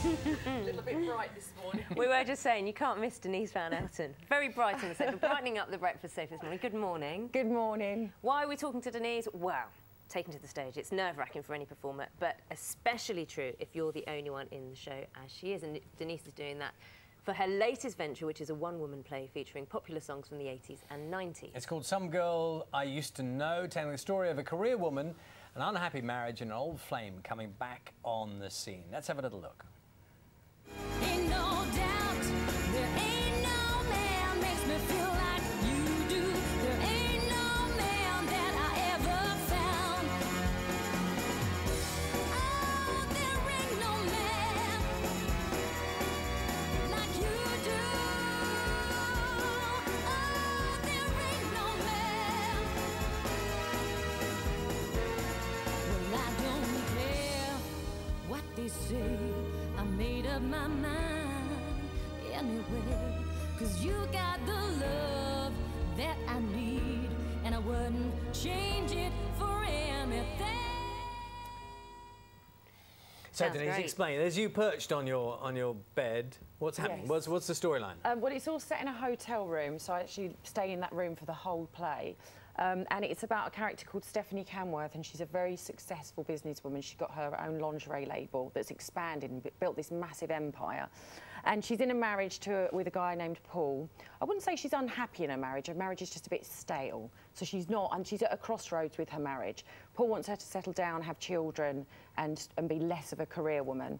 A little bit bright this morning. We were just saying, you can't miss Denise Van Outen. Very bright in the sofa, brightening up the breakfast sofa this morning. Good morning. Good morning. Why are we talking to Denise? Well, taken to the stage, it's nerve-wracking for any performer, but especially true if you're the only one in the show, as she is. And Denise is doing that for her latest venture, which is a one-woman play featuring popular songs from the 80s and 90s. It's called Some Girl I Used to Know, telling the story of a career woman, an unhappy marriage and an old flame coming back on the scene. Let's have a little look. Ain't no doubt, there ain't no man makes me feel like you do. There ain't no man that I ever found. Oh, there ain't no man like you do. Oh, there ain't no man. Well, I don't care what they say. I made up my mind anyway, 'cause you got the love that I need, and I wouldn't change it for anything. So Sounds Denise, great. explain. As you perched on your bed, what's happening? Yes. What's the storyline? Well, it's all set in a hotel room, so I actually stay in that room for the whole play. And it's about a character called Stephanie Camworth, and she's a very successful businesswoman. She's got her own lingerie label that's expanded and built this massive empire. And she's in a marriage with a guy named Paul. I wouldn't say she's unhappy in her marriage. Her marriage is just a bit stale. So she's not, and she's at a crossroads with her marriage. Paul wants her to settle down, have children, and be less of a career woman.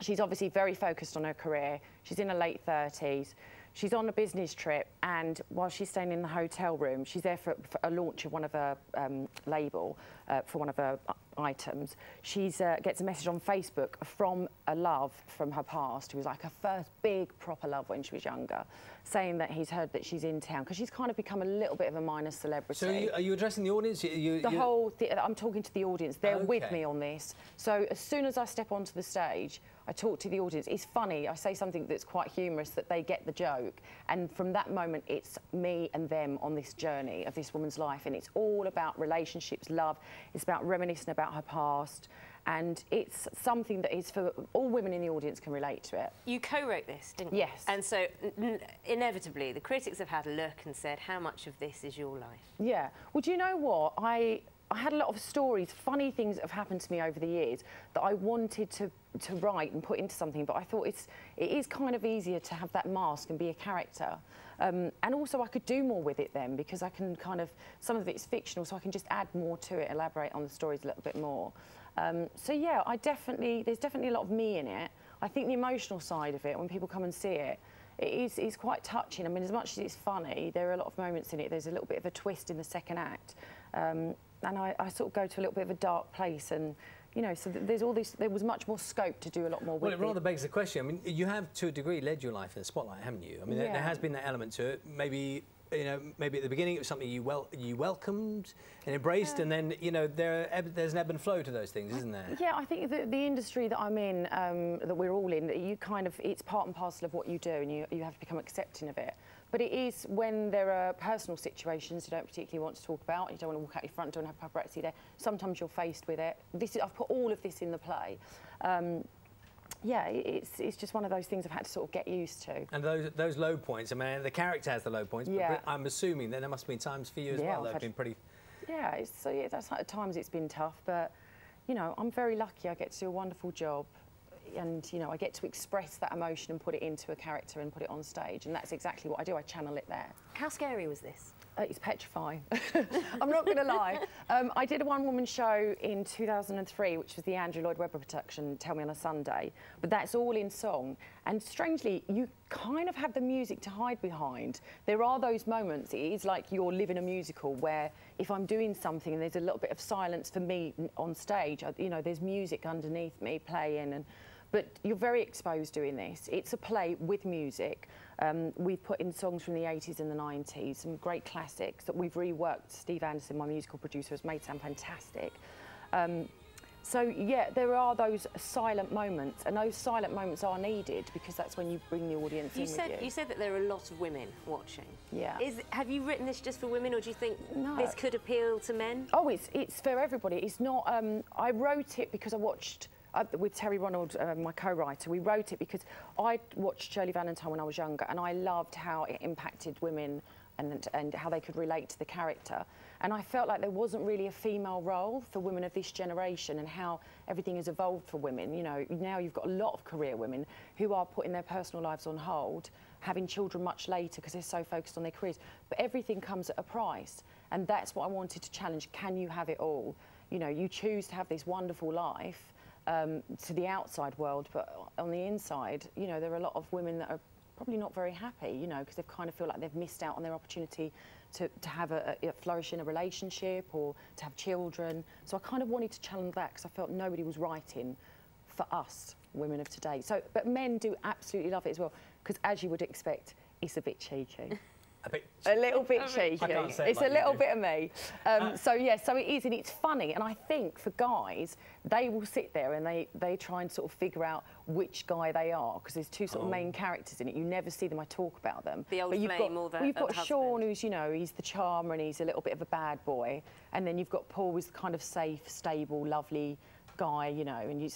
She's obviously very focused on her career. She's in her late 30s. She's on a business trip, and while she's staying in the hotel room, she's there for a launch of one of her label, for one of her items. She gets a message on Facebook from a love from her past, who was like her first big proper love when she was younger, saying that he's heard that she's in town, because she's kind of become a little bit of a minor celebrity. So are you addressing the audience? I'm talking to the audience. They're with Okay. me on this. So as soon as I step onto the stage, I talk to the audience. It's funny. I say something that's quite humorous, that they get the joke. And from that moment, it's me and them on this journey of this woman's life. And it's all about relationships, love. It's about reminiscing about her past. And it's something that is for all women in the audience can relate to it. You co-wrote this, didn't you? Yes. And so, inevitably, the critics have had a look and said, how much of this is your life? Yeah. Well, do you know what? I had a lot of stories, funny things that have happened to me over the years that I wanted to write and put into something, but I thought it is kind of easier to have that mask and be a character. And also I could do more with it then, because I can kind of, some of it's fictional, so I can just add more to it, elaborate on the stories a little bit more. So yeah, there's definitely a lot of me in it. I think the emotional side of it, when people come and see it, it's quite touching. I mean, as much as it's funny, there are a lot of moments in it. There's a little bit of a twist in the second act. And I sort of go to a little bit of a dark place, and you know, so there's all this. There was much more scope to do a lot more with it. Well, it rather begs the question. I mean, you have to a degree led your life in the spotlight, haven't you? I mean, Yeah. there has been that element to it. Maybe, you know, maybe at the beginning it was something you welcomed and embraced, and then, you know, there's an ebb and flow to those things, isn't there? Yeah, I think the industry that I'm in, that we're all in, you kind of, it's part and parcel of what you do, and you have to become accepting of it. But it is when there are personal situations you don't particularly want to talk about, you don't want to walk out your front door and have paparazzi there, sometimes you're faced with it. I've put all of this in the play. Yeah, it's just one of those things I've had to sort of get used to. And those low points, I mean, the character has the low points, Yeah. but I'm assuming that there must have been times for you as well that have been pretty... Yeah, that's at times it's been tough, but, you know, I'm very lucky. I get to do a wonderful job, and, you know, I get to express that emotion and put it into a character and put it on stage, and that's exactly what I do. I channel it there. How scary was this? It's petrifying. I'm not going to lie. I did a one-woman show in 2003, which was the Andrew Lloyd Webber production, Tell Me on a Sunday, but that's all in song. And strangely, you kind of have the music to hide behind. There are those moments, it is like you're living a musical, where if I'm doing something and there's a little bit of silence for me on stage, you know, there's music underneath me playing, but you're very exposed doing this. It's a play with music. We've put in songs from the 80s and the 90s, some great classics that we've reworked. Steve Anderson, my musical producer, has made sound fantastic. So yeah, there are those silent moments, and those silent moments are needed because that's when you bring the audience in with you. You said that there are a lot of women watching. Yeah. Have you written this just for women, or do you think No. this could appeal to men? Oh, it's for everybody. It's not. I wrote it because I watched with Terry Ronald, my co-writer, we wrote it because I watched Shirley Valentine when I was younger, and I loved how it impacted women and how they could relate to the character. And I felt like there wasn't really a female role for women of this generation, and how everything has evolved for women. You know, now you've got a lot of career women who are putting their personal lives on hold, having children much later because they're so focused on their careers. But everything comes at a price, and that's what I wanted to challenge. Can you have it all? You know, you choose to have this wonderful life to the outside world, but on the inside, you know, there are a lot of women that are probably not very happy, you know, because they kind of feel like they've missed out on their opportunity to have a flourish in a relationship or to have children. So I kind of wanted to challenge that because I felt nobody was writing for us, women of today. So, but men do absolutely love it as well, because as you would expect, it's a bit cheeky. A little bit cheeky. It's a little bit of me. So yeah, so it is, and it's funny. And I think for guys, they will sit there and they try and sort of figure out which guy they are, because there's two sort of main characters in it. You never see them. I talk about them. The old flame or the you've got Sean, who's, you know, he's the charmer and he's a little bit of a bad boy, and then you've got Paul, who's the kind of safe, stable, lovely guy, you know. And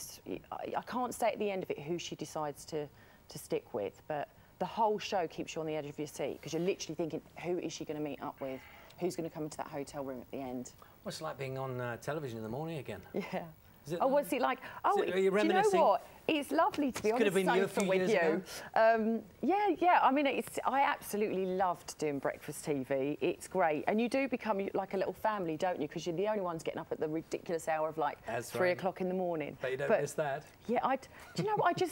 I can't say at the end of it who she decides to stick with, but the whole show keeps you on the edge of your seat because you're literally thinking, who is she going to meet up with? Who's going to come into that hotel room at the end? What's it like being on television in the morning again? Yeah. What's it like? Oh, are you do you know what? It's lovely to be on the sofa with you. Yeah. I mean, I absolutely loved doing breakfast TV. It's great, and you do become like a little family, don't you? Because you're the only ones getting up at the ridiculous hour of like 3 o'clock in the morning. But you don't miss that. Yeah, do you know what?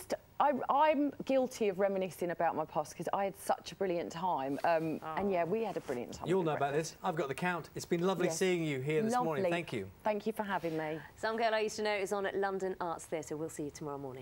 I'm guilty of reminiscing about my past because I had such a brilliant time. And yeah, we had a brilliant time. You'll know about this. I've got the count. It's been lovely seeing you here this morning. Thank you. Thank you for having me. Some Girl I Used to Know is on at London Arts Theatre. We'll see you tomorrow morning.